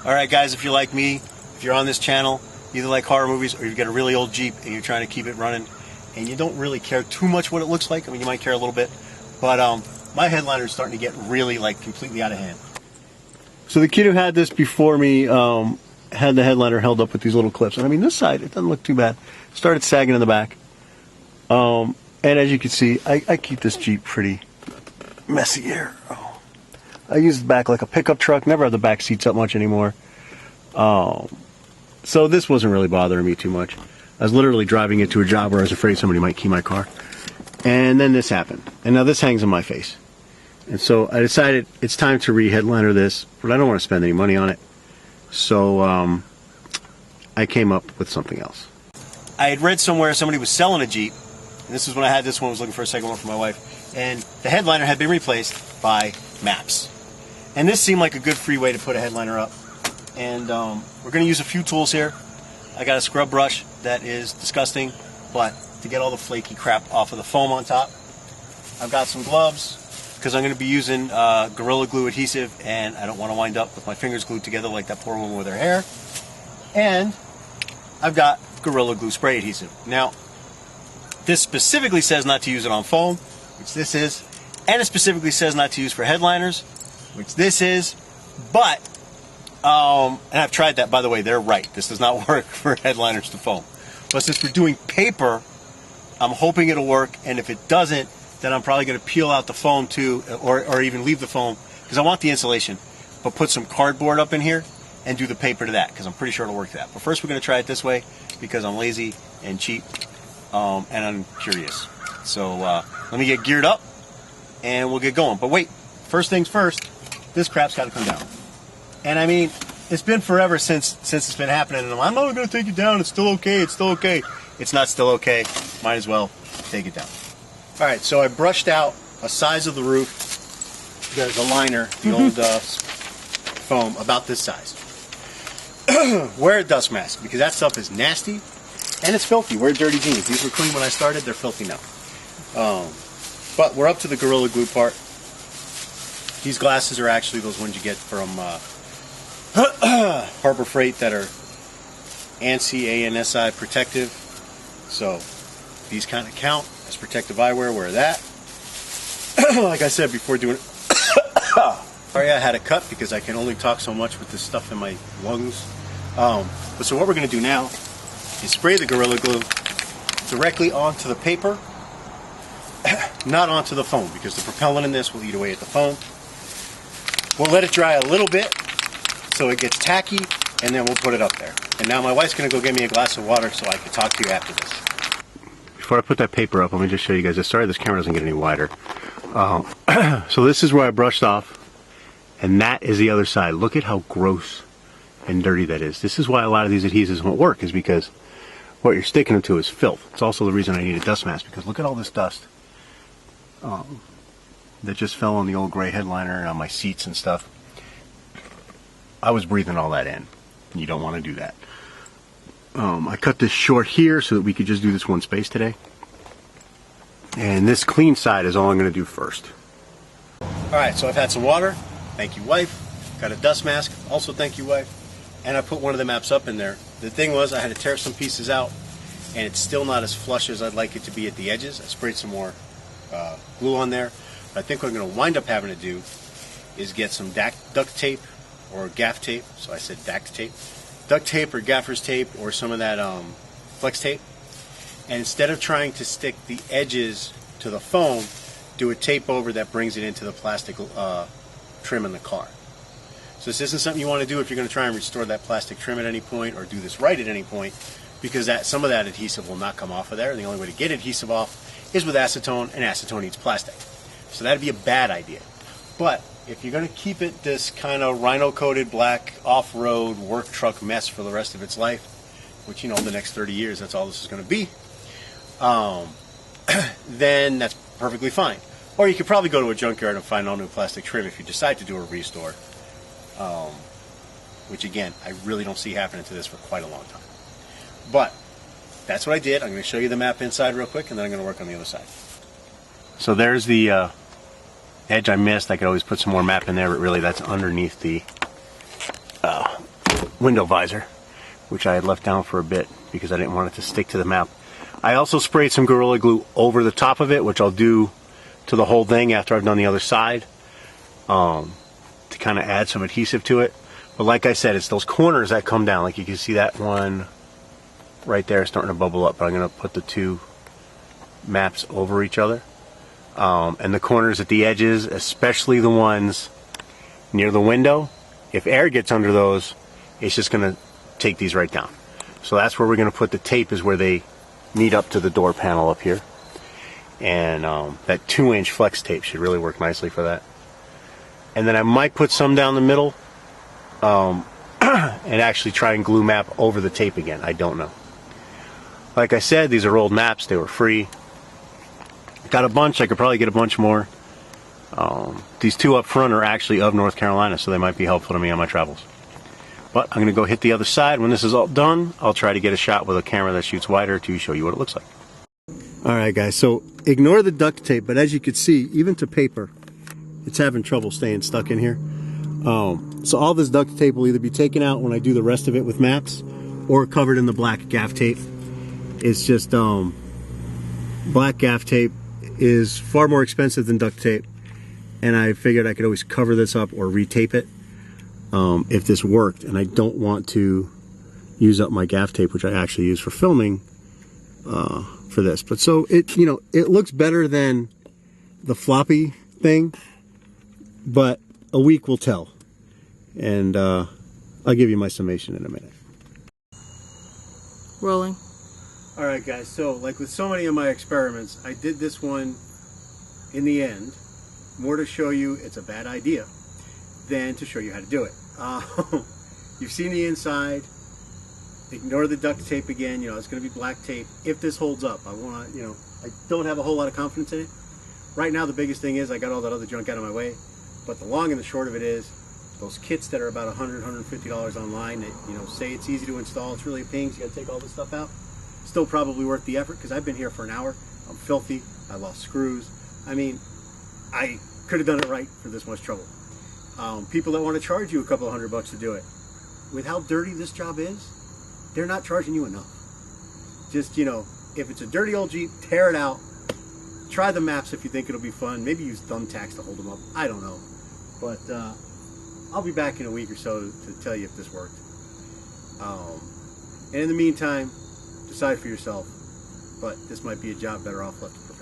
Alright guys, if you're like me, if you're on this channel, either like horror movies or you've got a really old Jeep and you're trying to keep it running and you don't really care too much what it looks like, I mean you might care a little bit, but my headliner is starting to get really like completely out of hand. So the kid who had this before me had the headliner held up with these little clips, and I mean this side, it doesn't look too bad. Started sagging in the back. And as you can see, I keep this Jeep pretty messy here. I use the back like a pickup truck, never have the back seats up much anymore. So this wasn't really bothering me too much. I was literally driving it to a job where I was afraid somebody might key my car. And then this happened. And now this hangs in my face. And so I decided it's time to re-headliner this, but I don't want to spend any money on it. So I came up with something else. I had read somewhere somebody was selling a Jeep, and this is when I had this one, I was looking for a second one for my wife, and the headliner had been replaced by maps. And this seemed like a good free way to put a headliner up. And we're going to use a few tools here. I got a scrub brush that is disgusting, but to get all the flaky crap off of the foam on top. I've got some gloves, because I'm going to be using Gorilla Glue adhesive, and I don't want to wind up with my fingers glued together like that poor woman with her hair. And I've got Gorilla Glue spray adhesive. Now, this specifically says not to use it on foam, which this is, and it specifically says not to use for headliners, which this is, but, and I've tried that, by the way, they're right. This does not work for headliners to foam. But since we're doing paper, I'm hoping it'll work, and if it doesn't, then I'm probably going to peel out the foam too, or even leave the foam, because I want the insulation, but put some cardboard up in here and do the paper to that, because I'm pretty sure it'll work that. But first we're going to try it this way, because I'm lazy and cheap, and I'm curious. So let me get geared up, and we'll get going. But wait, first things first, this crap's got to come down. And I mean, it's been forever since it's been happening, and I'm not going to take it down, it's still okay, it's still okay. It's not still okay, might as well take it down. Alright, so I brushed out a size of the roof, the liner, the old foam, about this size. Wear a dust mask, because that stuff is nasty, and it's filthy. Wear dirty jeans. These were clean when I started, they're filthy now. But we're up to the Gorilla Glue part. These glasses are actually those ones you get from Harbor Freight that are ANSI, A-N-S-I protective. So these kind of count as protective eyewear. Wear that. Like I said before doing it. Sorry, I had a cut because I can only talk so much with this stuff in my lungs. But so what we're going to do now is spray the Gorilla Glue directly onto the paper, not onto the foam, because the propellant in this will eat away at the foam. We'll let it dry a little bit so it gets tacky, and then we'll put it up there. And now my wife's going to go get me a glass of water so I can talk to you after this. Before I put that paper up, let me just show you guys this. Sorry this camera doesn't get any wider. So this is where I brushed off, and that is the other side. Look at how gross and dirty that is. This is why a lot of these adhesives won't work, is because what you're sticking them to is filth. It's also the reason I need a dust mask, because look at all this dust that just fell on the old gray headliner and on my seats and stuff. I was breathing all that in. You don't want to do that. I cut this short here so that we could just do this one space today. And this clean side is all I'm going to do first. Alright, so I've had some water. Thank you, wife. Got a dust mask. Also thank you, wife. And I put one of the maps up in there. The thing was, I had to tear some pieces out, and it's still not as flush as I'd like it to be at the edges. I sprayed some more glue on there. But I think what I'm going to wind up having to do is get some duct tape or gaff tape. So I said duct tape. Duct tape or gaffer's tape, or some of that flex tape. And instead of trying to stick the edges to the foam, do a tape over that brings it into the plastic trim in the car. So this isn't something you want to do if you're going to try and restore that plastic trim at any point, or do this right at any point, because some of that adhesive will not come off of there. And the only way to get adhesive off is with acetone, and acetone eats plastic. So that'd be a bad idea. But if you're going to keep it this kind of rhino-coated black off-road work truck mess for the rest of its life, which, you know, the next 30 years, that's all this is going to be, then that's perfectly fine. Or you could probably go to a junkyard and find all new plastic trim if you decide to do a restore, which, again, I really don't see happening to this for quite a long time. But that's what I did. I'm going to show you the map inside real quick, and then I'm going to work on the other side. So there's the edge I missed. I could always put some more map in there, but really that's underneath the window visor, which I had left down for a bit because I didn't want it to stick to the map. I also sprayed some Gorilla Glue over the top of it, which I'll do to the whole thing after I've done the other side, to kind of add some adhesive to it. But like I said, it's those corners that come down. Like you can see that one right there starting to bubble up. But I'm going to put the two maps over each other. And the corners at the edges, especially the ones near the window, if air gets under those, it's just going to take these right down. So that's where we're going to put the tape, is where they meet up to the door panel up here. And that 2-inch flex tape should really work nicely for that. And then I might put some down the middle and actually try and glue map over the tape again. I don't know. Like I said, these are old maps. They were free. Got a bunch. I could probably get a bunch more. These two up front are actually of North Carolina, so they might be helpful to me on my travels. But I'm going to go hit the other side. When this is all done, I'll try to get a shot with a camera that shoots wider to show you what it looks like. Alright guys, so ignore the duct tape, but as you can see, even to paper, it's having trouble staying stuck in here. So all this duct tape will either be taken out when I do the rest of it with maps, or covered in the black gaff tape. It's just, black gaff tape is far more expensive than duct tape, and I figured I could always cover this up or retape it if this worked. And I don't want to use up my gaff tape, which I actually use for filming, for this. But so it, you know, it looks better than the floppy thing, but a week will tell. And I'll give you my summation in a minute. Rolling. Alright guys, so like with so many of my experiments, I did this one in the end more to show you it's a bad idea than to show you how to do it. You've seen the inside. Ignore the duct tape again. You know, it's going to be black tape. If this holds up, I want to, you know, I don't have a whole lot of confidence in it. Right now, the biggest thing is I got all that other junk out of my way. But the long and the short of it is, those kits that are about $100, $150 online that, you know, say it's easy to install, it's really a pain, you got to take all this stuff out. Still probably worth the effort, because I've been here for an hour. I'm filthy. I lost screws. I mean, I could have done it right for this much trouble. People that want to charge you a couple $100 to do it, with how dirty this job is, they're not charging you enough. Just, you know, if it's a dirty old Jeep, tear it out. Try the maps if you think it'll be fun. Maybe use thumbtacks to hold them up. I don't know. But I'll be back in a week or so to tell you if this worked. And in the meantime, decide for yourself. But this might be a job better off left to perfection.